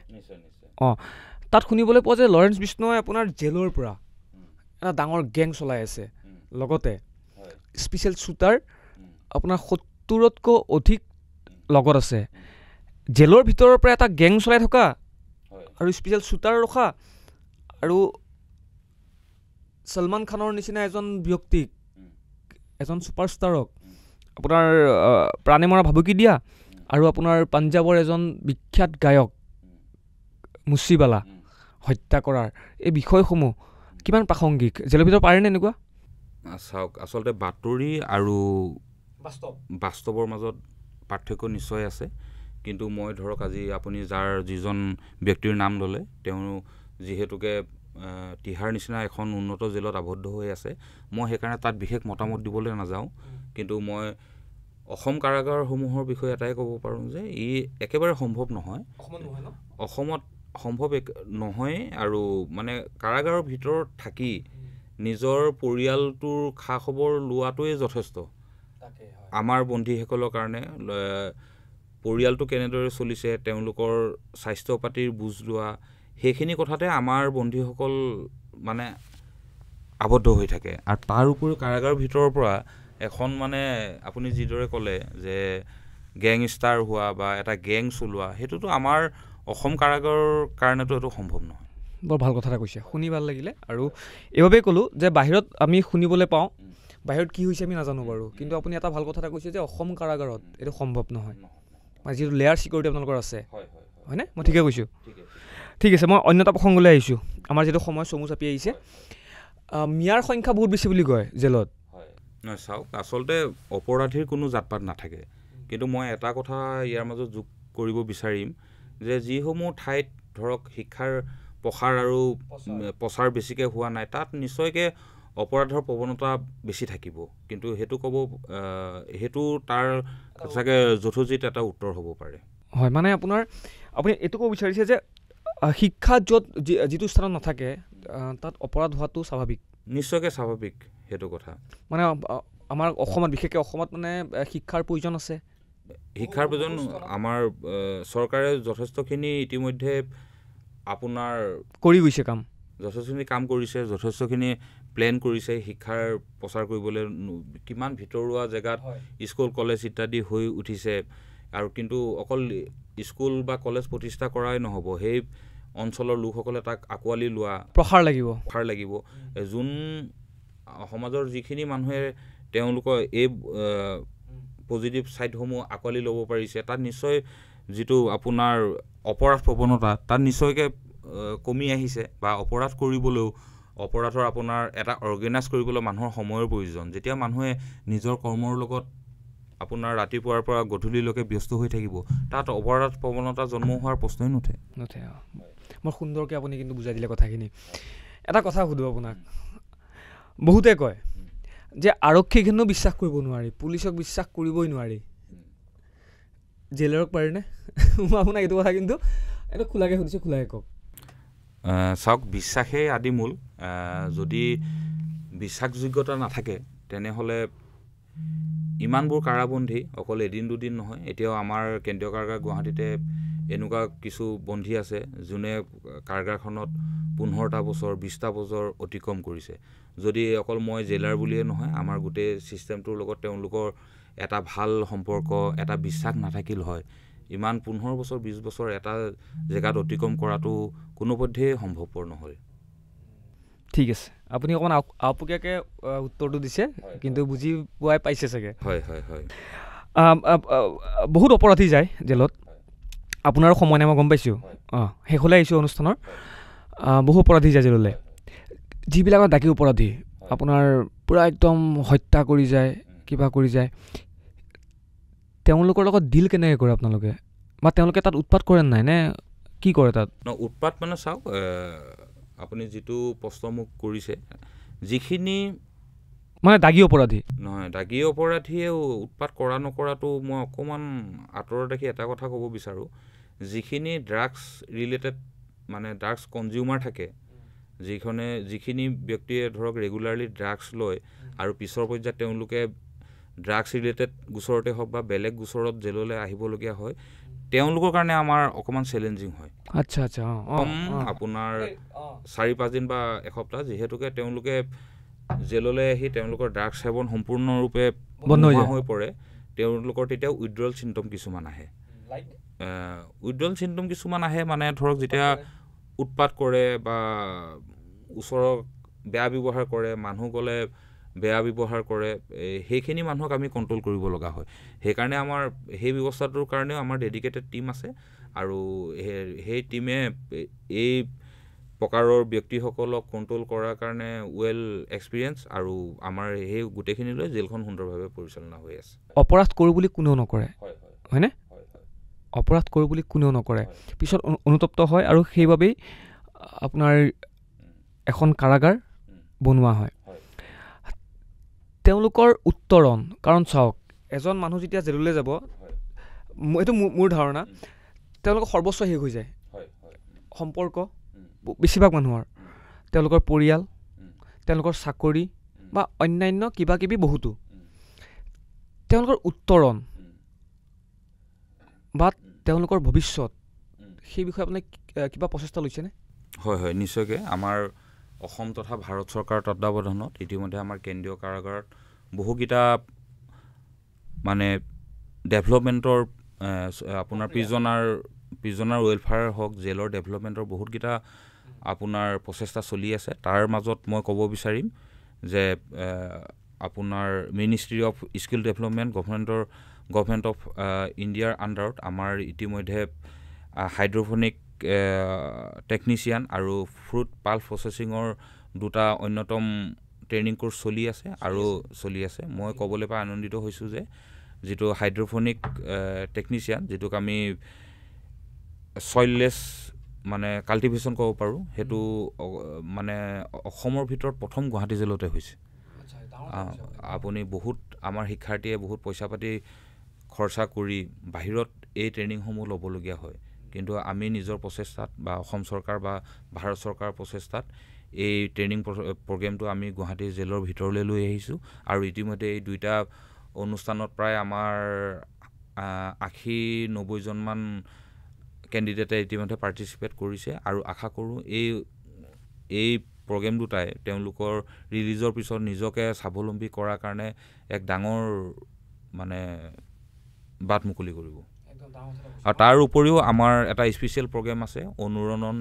তাত শুনিবলৈ পোৱা যায় লৰেন্স বিষ্ণই আপোনাৰ জেলৰ পৰা এটা ডাঙৰ গেং চলাই আছে, লগতে স্পেচিয়েল শ্বুটাৰ আপোনাৰ 70তকৈ অধিক লগত আছে। জেলৰ ভিতৰৰ পৰা এটা গেং চলাই থকা আৰু স্পেচিয়েল শ্বুটাৰ ৰখা আৰু সলমান খানৰ নিচিনা এজন ব্যক্তিক, এজন ছুপাৰষ্টাৰক আপোনাৰ প্ৰাণে মৰা ভাবুকি দিয়া, আৰু আপোনাৰ পাঞ্জাৱৰ এজন বিখ্যাত গায়ক মুচিবালা হত্যা কৰাৰ এই বিষয়সমূহ কিমান প্ৰাসংগিক? জেলৰ ভিতৰত পাৰেনে এনেকুৱা? চাওক আচলতে বাতৰি আৰু বাস্তৱৰ মাজত পাৰ্থক্য নিশ্চয় আছে কিন্তু মই ধৰক আজি আপুনি যিজন ব্যক্তিৰ নাম ল'লে তেওঁ যিহেতুকে তিহাৰ নিচিনা এখন উন্নত জেলত আবদ্ধ হৈ আছে মই সেইকাৰণে তাত বিশেষ মতামত দিবলৈ নাযাওঁ কিন্তু মই অসম কাৰাগাৰসমূহৰ বিষয়ে এটাই ক'ব পাৰোঁ যে ই একেবাৰে সম্ভৱ নহয় অসমত সম্ভৱ নহয় আৰু মানে কাৰাগাৰৰ ভিতৰত থাকি নিজৰ পৰিয়ালটোৰ খা খবৰ লোৱাটোৱে যথেষ্ট আমাৰ বন্দীসকলৰ কাৰণে পৰিয়ালটো কেনেদৰে চলিছে তেওঁলোকৰ স্বাস্থ্য পাতিৰ বুজ লোৱা সেইখিনি কথাতে আমাৰ বন্দীসকল মানে আবদ্ধ হৈ থাকে আৰু তাৰ উপৰিও কাৰাগাৰৰ ভিতৰৰ পৰা এখন মানে আপুনি যিদৰে ক'লে যে গেংষ্টাৰ হোৱা বা এটা গেং চলোৱা সেইটোতো আমাৰ অসম কাৰাগাৰৰ কাৰণেতো এইটো সম্ভৱ নহয় বৰ ভাল কথা এটা কৈছে শুনি ভাল লাগিলে আৰু এইবাবেই ক'লোঁ যে বাহিৰত আমি শুনিবলৈ পাওঁ বাহিৰত কি হৈছে আমি নাজানো বাৰু কিন্তু আপুনি এটা ভাল কথা এটা কৈছে যে অসম কাৰাগাৰত এইটো সম্ভৱ নহয় মানে যিটো লেয়াৰ ছিকিউৰিটি আপোনালোকৰ আছে হয়নে মই ঠিকে কৈছোঁ ঠিক আছে মই অন্য এটা প্ৰসংগলৈ আহিছোঁ আমাৰ যিটো সময় চমু চাপি আহিছে মিয়াৰ সংখ্যা বহুত বেছি বুলি কয় জেলত নহয় চাওক আচলতে অপৰাধীৰ কোনো জাত পাত নাথাকে কিন্তু মই এটা কথা ইয়াৰ মাজত যোগ কৰিব বিচাৰিম যে যিসমূহ ঠাইত ধৰক শিক্ষাৰ প্ৰসাৰ আৰু প্ৰচাৰ বেছিকৈ হোৱা নাই তাত নিশ্চয়কৈ অপৰাধৰ প্ৰৱণতা বেছি থাকিব কিন্তু সেইটো তাৰ চাগে যথোচিত এটা উত্তৰ হ'ব পাৰে হয় মানে আপুনি এইটো ক'ব বিচাৰিছে যে শিক্ষা য'ত যিটো স্থানত নাথাকে তাত অপৰাধ হোৱাটো স্বাভাৱিক নিশ্চয়কৈ স্বাভাৱিক সেইটো কথা মানে আমাৰ অসমত বিশেষকৈ অসমত মানে শিক্ষাৰ প্ৰয়োজন আছে শিক্ষাৰ প্ৰয়োজন আমাৰ চৰকাৰে যথেষ্টখিনি ইতিমধ্যে আপোনাৰ কৰি গৈছে যথেষ্টখিনি কাম কৰিছে যথেষ্টখিনি প্লেন কৰিছে শিক্ষাৰ প্ৰচাৰ কৰিবলৈ কিমান ভিতৰুৱা জেগাত স্কুল কলেজ ইত্যাদি হৈ উঠিছে আৰু কিন্তু অকল স্কুল বা কলেজ প্ৰতিষ্ঠা কৰাই নহ'ব সেই অঞ্চলৰ লোকসকলে তাক আঁকোৱালি লোৱা প্ৰসাৰ লাগিব যোন সমাজৰ যিখিনি মানুহে তেওঁলোকৰ এই পজিটিভ ছাইডসমূহ আঁকোৱালি ল'ব পাৰিছে তাত নিশ্চয় যিটো আপোনাৰ অপৰাধ প্ৰৱণতা তাত নিশ্চয়কৈ কমি আহিছে বা অপৰাধ কৰিবলৈও অপৰাধৰ আপোনাৰ এটা অৰ্গেনাইজ কৰিবলৈ মানুহৰ সময়ৰ প্ৰয়োজন যেতিয়া মানুহে নিজৰ কৰ্মৰ লগত আপোনাৰ ৰাতিপুৱাৰ পৰা গধূলিলৈকে ব্যস্ত হৈ থাকিব তাত অপৰাধ প্ৰৱণতা জন্ম হোৱাৰ প্ৰশ্নই নুঠে বৰ সুন্দৰকৈ আপুনি কিন্তু বুজাই দিলে কথাখিনি এটা কথা সুধোঁ আপোনাক বহুতে কয় যে আৰক্ষীখিনিও বিশ্বাস কৰিব নোৱাৰি পুলিচক বিশ্বাস কৰিবই নোৱাৰি জেইলাৰক পাৰেনে মই আপোনাক এইটো কথা কিন্তু এইটো খোলাকৈ সুধিছোঁ খোলাকৈ কওক চাওক বিশ্বাসেই আদি মূল যদি বিশ্বাসযোগ্যতা নাথাকে তেনেহ'লে ইমানবোৰ কাৰাবন্দী অকল এদিন দুদিন নহয় এতিয়াও আমাৰ কেন্দ্ৰীয় কাৰাগাৰ গুৱাহাটীতে এনেকুৱা কিছু বন্দী আছে যোনে কাৰাগাৰখনত 15টা বছৰ 20টা বছৰ অতিক্ৰম কৰিছে যদি অকল মই জেইলাৰ বুলিয়ে নহয় আমাৰ গোটেই ছিষ্টেমটোৰ লগত তেওঁলোকৰ এটা ভাল সম্পৰ্ক এটা বিশ্বাস নাথাকিল হয় ইমান 15 বছৰ 20 বছৰ এটা জেগাত অতিক্ৰম কৰাটো কোনোপধ্যেই সম্ভৱপৰ নহয় ঠিক আছে আপুনি অকণমান আওপকীয়াকৈ উত্তৰটো দিছে কিন্তু বুজি পোৱাই পাইছে চাগে হয় বহুত অপৰাধী যায় জেলত আপোনাৰো সময় নাই মই গম পাইছোঁ শেষলৈ আহিছোঁ অনুষ্ঠানৰ বহু অপৰাধী যায় জেললৈ যিবিলাকৰ ডাকি অপৰাধী আপোনাৰ পূৰা একদম হত্যা কৰি যায় কিবা কৰি যায় তেওঁলোকৰ লগত ডিল কেনেকৈ কৰে আপোনালোকে বা তেওঁলোকে তাত উৎপাত কৰে নাই নে কি কৰে তাত উৎপাত মানে চাওক আপুনি যিটো প্ৰশ্ন মোক কৰিছে যিখিনি মানে দাগী অপৰাধী নহয় দাগী অপৰাধীয়ে উৎপাত কৰা নকৰাটো মই অকণমান আঁতৰত দেখি এটা কথা ক'ব বিচাৰোঁ যিখিনি ড্ৰাগছ ৰিলেটেড মানে ড্ৰাগছ কনজিউমাৰ থাকে যিখিনি ব্যক্তিয়ে ধৰক ৰেগুলাৰলি ড্ৰাগছ লয় আৰু পিছৰ পৰ্যায়ত তেওঁলোকে ড্ৰাগছ ৰিলেটেড গোচৰতে হওক বা বেলেগ গোচৰত জেললৈ আহিবলগীয়া হয় তেওঁলোকৰ কাৰণে আমাৰ অকণমান চেলেঞ্জিং হয় আচ্ছা আপোনাৰ 4-5 দিন বা এসপ্তাহ যিহেতুকে তেওঁলোকে জেললৈ আহি তেওঁলোকৰ ড্ৰাগছ সেৱন সম্পূৰ্ণৰূপে বন্ধ হৈ পৰে তেওঁলোকৰ তেতিয়া উইড্ৰল চিমটম কিছুমান আহে মানে ধৰক যেতিয়া উৎপাত কৰে বা ওচৰৰ বেয়া ব্যৱহাৰ কৰে মানুহ গ'লে বেয়া ব্যৱহাৰ কৰে সেইখিনি মানুহক আমি কণ্ট্ৰল কৰিব লগা হয় সেইকাৰণে আমাৰ সেই ব্যৱস্থাটোৰ কাৰণেও আমাৰ ডেডিকেটেড টীম আছে আৰু সেই টীমে এই প্ৰকাৰৰ ব্যক্তিসকলক কণ্ট্ৰল কৰাৰ কাৰণে ৱেল এক্সপিৰিয়েঞ্চ আৰু আমাৰ সেই গোটেইখিনিলৈ জেলখন সুন্দৰভাৱে পৰিচালনা হৈ আছে। অপৰাধ কৰোঁ বুলি কোনেও নকৰে, হয়নে? অপৰাধ কৰোঁ বুলি কোনেও নকৰে, পিছত অনুতপ্ত হয় আৰু সেইবাবেই আপোনাৰ এখন কাৰাগাৰ বনোৱা হয়। তেওঁলোকৰ উত্তৰণ, কাৰণ চাওক এজন মানুহ যেতিয়া জেললৈ যাব, এইটো মোৰ ধাৰণা, তেওঁলোকৰ সৰ্বস্ব শেষ হৈ যায়। সম্পৰ্ক বেছিভাগ মানুহৰ, তেওঁলোকৰ পৰিয়াল, তেওঁলোকৰ চাকৰি বা অন্যান্য কিবা কিবি বহুতো, তেওঁলোকৰ উত্তৰণ বা তেওঁলোকৰ ভৱিষ্যত, সেই বিষয়ে আপুনি কিবা প্ৰচেষ্টা লৈছেনে? হয়, নিশ্চয়কৈ। আমাৰ অসম তথা ভাৰত চৰকাৰৰ তত্বাৱধানত ইতিমধ্যে আমাৰ কেন্দ্ৰীয় কাৰাগাৰত বহুকেইটা মানে ডেভেলপমেণ্টৰ আপোনাৰ প্ৰিজনাৰ ৱেলফেয়াৰ হওক, জেলৰ ডেভেলপমেণ্টৰ বহুতকেইটা আপোনাৰ প্ৰচেষ্টা চলি আছে। তাৰ মাজত মই ক'ব বিচাৰিম যে আপোনাৰ ministry of skill development government of ইণ্ডিয়াৰ আণ্ডাৰত আমাৰ ইতিমধ্যে হাইড্ৰফনিক টেকনিচিয়ান আৰু ফ্ৰুট পাল্প প্ৰচেছিঙৰ দুটা অন্যতম ট্ৰেইনিং কোৰ্চ চলি আছে। মই ক'বলৈ পাই আনন্দিত হৈছোঁ যে যিটো হাইড্ৰফনিক টেকনিচিয়ান, যিটোক আমি চইললেছ মানে কাল্টিভেশ্যন ক'ব পাৰোঁ, সেইটো মানে অসমৰ ভিতৰত প্ৰথম গুৱাহাটী জেলতে হৈছে। আপুনি বহুত আমাৰ শিক্ষাৰ্থীয়ে বহুত পইচা পাতি খৰচা কৰি বাহিৰত এই ট্ৰেইনিংসমূহ ল'বলগীয়া হয়, কিন্তু আমি নিজৰ প্ৰচেষ্টাত বা অসম চৰকাৰ বা ভাৰত চৰকাৰৰ প্ৰচেষ্টাত এই ট্ৰেইনিং প্ৰগ্ৰেমটো আমি গুৱাহাটী জেলৰ ভিতৰলৈ লৈ আহিছোঁ। আৰু ইতিমধ্যে এই দুইটা অনুষ্ঠানত প্ৰায় আমাৰ 80-90জনমান কেণ্ডিডেটে ইতিমধ্যে পাৰ্টিচিপেট কৰিছে আৰু আশা কৰোঁ এই প্ৰগ্ৰেম দুটাই তেওঁলোকৰ ৰিলিজৰ পিছত নিজকে স্বাৱলম্বী কৰাৰ কাৰণে এক ডাঙৰ মানে বাট মুকলি কৰিব। আৰু তাৰ উপৰিও আমাৰ এটা স্পেচিয়েল প্ৰগ্ৰেম আছে, অনুৰণন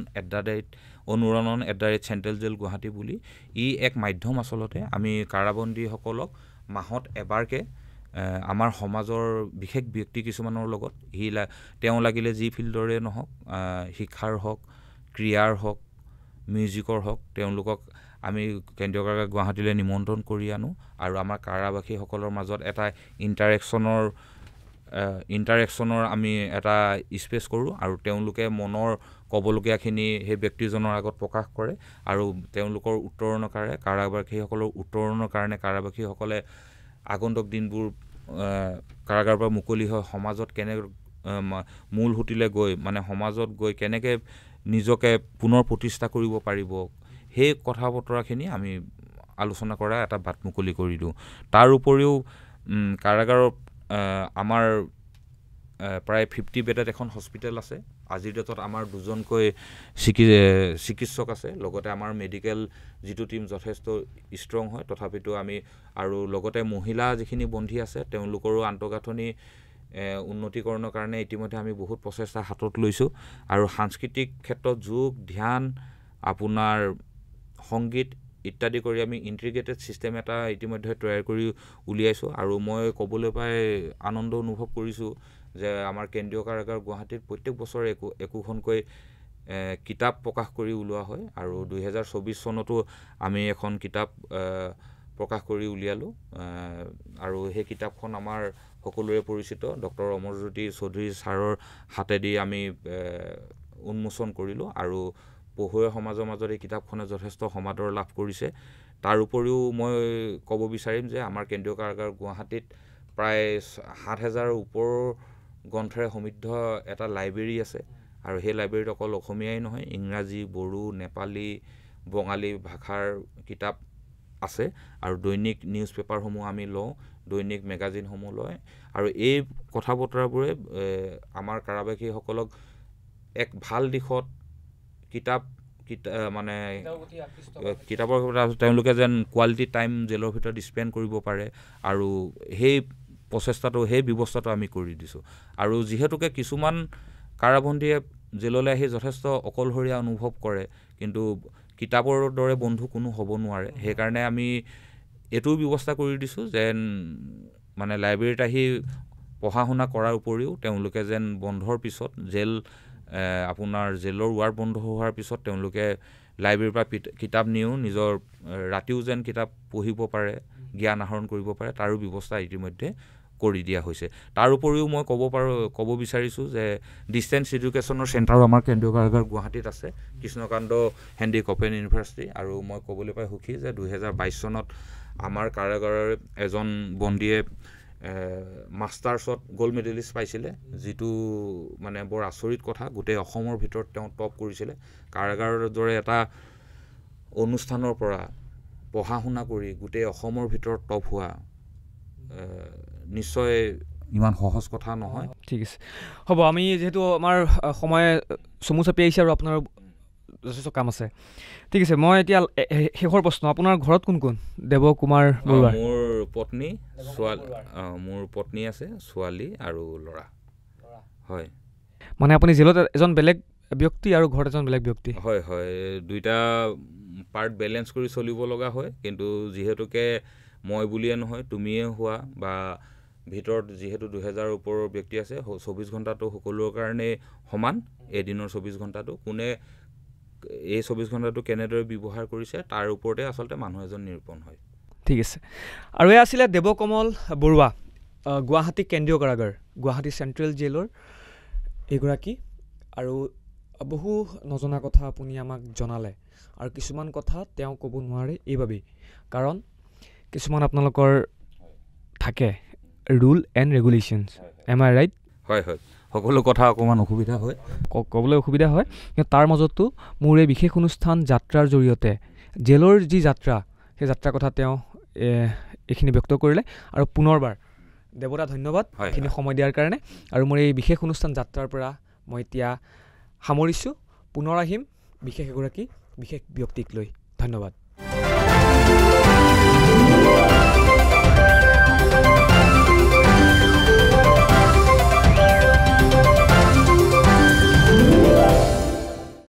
@ চেণ্ট্ৰেল জেল গুৱাহাটী বুলি। ই এক মাধ্যম, আচলতে আমি কাৰাবন্দীসকলক মাহত এবাৰকৈ আমাৰ সমাজৰ বিশেষ ব্যক্তি কিছুমানৰ লগত তেওঁ লাগিলে যি ফিল্ডৰে নহওক, শিক্ষাৰ হওক, ক্ৰীড়াৰ হওক, মিউজিকৰ হওক, তেওঁলোকক আমি কেন্দ্ৰীয় কাৰাগাৰ গুৱাহাটীলৈ নিমন্ত্ৰণ কৰি আনো আৰু আমাৰ কাৰাবাসীসকলৰ মাজত এটা ইণ্টাৰেকশ্যনৰ আমি এটা স্পেচ কৰোঁ আৰু তেওঁলোকে মনৰ ক'বলগীয়াখিনি সেই ব্যক্তিজনৰ আগত প্ৰকাশ কৰে আৰু তেওঁলোকৰ কাৰাবাসীসকলৰ উত্তৰণৰ কাৰণে কাৰাবাসীসকলে আগন্তুক দিনবোৰ কাৰাগাৰৰ পৰা মুকলি হৈ সমাজত মূল সুঁতিলে গৈ মানে সমাজত গৈ কেনেকৈ নিজকে পুনৰ প্ৰতিষ্ঠা কৰিব পাৰিব, সেই কথা বতৰাখিনি আমি আলোচনা কৰা এটা বাট মুকলি কৰি দিওঁ। তাৰ উপৰিও কাৰাগাৰৰ আমাৰ প্ৰায় 50 বেডেড এখন হস্পিটেল আছে। আজিৰ ডেটত আমাৰ 2জনকৈ চিকিৎসক আছে, লগতে আমাৰ মেডিকেল যিটো টীম যথেষ্ট ষ্ট্ৰং হয়। তথাপিতো আমি আৰু লগতে মহিলা যিখিনি বন্দী আছে তেওঁলোকৰো আন্তঃগাঁথনি উন্নতিকৰণৰ কাৰণে ইতিমধ্যে আমি বহুত প্ৰচেষ্টা হাতত লৈছোঁ। আৰু সাংস্কৃতিক ক্ষেত্ৰত যোগ, ধ্যান, আপোনাৰ সংগীত ইত্যাদি কৰি আমি ইণ্টিগ্ৰেটেড ছিষ্টেম এটা ইতিমধ্যে তৈয়াৰ কৰি উলিয়াইছোঁ। আৰু মই ক'বলৈ পাই আনন্দ অনুভৱ কৰিছোঁ যে আমাৰ কেন্দ্ৰীয় কাৰাগাৰ গুৱাহাটীত প্ৰত্যেক বছৰে একোখনকৈ কিতাপ প্ৰকাশ কৰি ওলোৱা হয় আৰু 2024 চনতো আমি এখন কিতাপ প্ৰকাশ কৰি উলিয়ালোঁ। আৰু সেই কিতাপখন আমাৰ সকলোৰে পৰিচিত ডক্টৰ অমৰজ্যোতি চৌধুৰী ছাৰৰ হাতেদি আমি উন্মোচন কৰিলোঁ আৰু পঢ়ুৱৈ সমাজৰ মাজত এই কিতাপখনে যথেষ্ট সমাদৰ লাভ কৰিছে। তাৰ উপৰিও মই ক'ব বিচাৰিম যে আমাৰ কেন্দ্ৰীয় কাৰাগাৰ গুৱাহাটীত প্ৰায় 7,000ৰ ওপৰৰ গ্ৰন্থৰে সমৃদ্ধ এটা লাইব্ৰেৰী আছে আৰু সেই লাইব্ৰেৰীত অকল অসমীয়াই নহয়, ইংৰাজী, বড়ো, নেপালী, বঙালী ভাষাৰ কিতাপ আছে আৰু দৈনিক নিউজ পেপাৰসমূহ আমি লওঁ, দৈনিক মেগাজিনসমূহ লয়। আৰু এই কথা বতৰাবোৰে আমাৰ কাৰাবাসীসকলক এক ভাল দিশত কিতাপৰ তেওঁলোকে যেন কোৱালিটি টাইম জেলৰ ভিতৰত স্পেণ্ড কৰিব পাৰে আৰু সেই ব্যৱস্থাটো আমি কৰি দিছোঁ। আৰু যিহেতুকে কিছুমান কাৰাবন্দীয়ে জেললৈ আহি যথেষ্ট অকলশৰীয়া অনুভৱ কৰে, কিন্তু কিতাপৰ দৰে বন্ধু কোনো হ'ব নোৱাৰে, সেইকাৰণে আমি এইটোও ব্যৱস্থা কৰি দিছোঁ যেন মানে লাইব্ৰেৰীত আহি পঢ়া শুনা কৰাৰ উপৰিও তেওঁলোকে যেন বন্ধৰ পিছত আপোনাৰ জেলৰ ৱাৰ বন্ধ হোৱাৰ পিছত তেওঁলোকে লাইব্ৰেৰীৰ পৰা কিতাপ নিও নিজৰ ৰাতিও যেন কিতাপ পঢ়িব পাৰে, জ্ঞান আহৰণ কৰিব পাৰে, তাৰো ব্যৱস্থা ইতিমধ্যে কৰি দিয়া হৈছে। তাৰ উপৰিও মই ক'ব বিচাৰিছোঁ যে ডিষ্টেঞ্চ এডুকেশ্যনৰ চেণ্টাৰো আমাৰ কেন্দ্ৰীয় কাৰাগাৰ গুৱাহাটীত আছে, কৃষ্ণকান্ত হেণ্ডিক অপেন ইউনিভাৰ্চিটি। আৰু মই ক'বলৈ পাই সুখী যে 2022 চনত আমাৰ কাৰাগাৰৰ এজন বন্দীয়ে মাষ্টাৰ্ছত গ'ল্ড মেডেলিষ্ট পাইছিলে, যিটো মানে বৰ আচৰিত কথা। গোটেই অসমৰ ভিতৰত তেওঁ টপ কৰিছিলে। কাৰাগাৰৰ দৰে এটা অনুষ্ঠানৰ পৰা পঢ়া শুনা কৰি গোটেই অসমৰ ভিতৰত টপ হোৱা নিশ্চয় ইমান সহজ কথা নহয়। ঠিক আছে, হ'ব। আমি যিহেতু আমাৰ সময় চমু চাপি আহিছে আৰু আপোনাৰ যথেষ্ট কাম আছে, ঠিক আছে। মই এতিয়া শেষৰ প্ৰশ্ন, আপোনাৰ ঘৰত কোন কোন? দেৱকুমাৰ বৰুৱা। মোৰ পত্নী আছে, ছোৱালী আৰু ল'ৰা। হয়, মানে আপুনি জেলত এজন বেলেগ ব্যক্তি আৰু ঘৰত এজন বেলেগ ব্যক্তি? হয় হয়, দুইটা পাৰ্ট বেলেঞ্চ কৰি চলিব লগা হয়। কিন্তু যিহেতুকে মই বুলিয়ে নহয়, তুমিয়ে হোৱা বা ভিতৰত যিহেতু 2000 ওপৰৰ ব্যক্তি আছে, 24 ঘণ্টাটো সকলোৰে কাৰণে সমান। এদিনৰ 24 ঘণ্টাটো কোনে এই 24 ঘণ্টাটো কেনেদৰে ব্যৱহাৰ কৰিছে তাৰ ওপৰতে আচলতে মানুহ এজন নিৰূপণ হয়। ঠিক আছে। আৰু এয়া আছিলে দেৱকমল বৰুৱা, গুৱাহাটী কেন্দ্ৰীয় কাৰাগাৰ, গুৱাহাটী চেণ্ট্ৰেল জেলৰ এগৰাকী। আৰু বহু নজনা কথা আপুনি আমাক জনালে, আৰু কিছুমান কথা তেওঁ ক'ব নোৱাৰে এইবাবেই কাৰণ কিছুমান আপোনালোকৰ থাকে rule and regulations. Am I right? হয় হয়, সকলো কথা অকণমান অসুবিধা হয়, ক'বলৈ অসুবিধা হয়। কিন্তু তাৰ মাজতো মোৰ এই বিশেষ অনুষ্ঠান যাত্ৰাৰ জৰিয়তে জেলৰ যি যাত্ৰা, সেই যাত্ৰাৰ কথা তেওঁ এইখিনি ব্যক্ত কৰিলে। আৰু পুনৰবাৰ দেৱদা ধন্যবাদ এইখিনি সময় দিয়াৰ কাৰণে। আৰু মোৰ এই বিশেষ অনুষ্ঠান যাত্ৰাৰ পৰা মই এতিয়া সামৰিছোঁ। পুনৰ আহিম বিশেষ এগৰাকী বিশেষ ব্যক্তিক লৈ। ধন্যবাদ।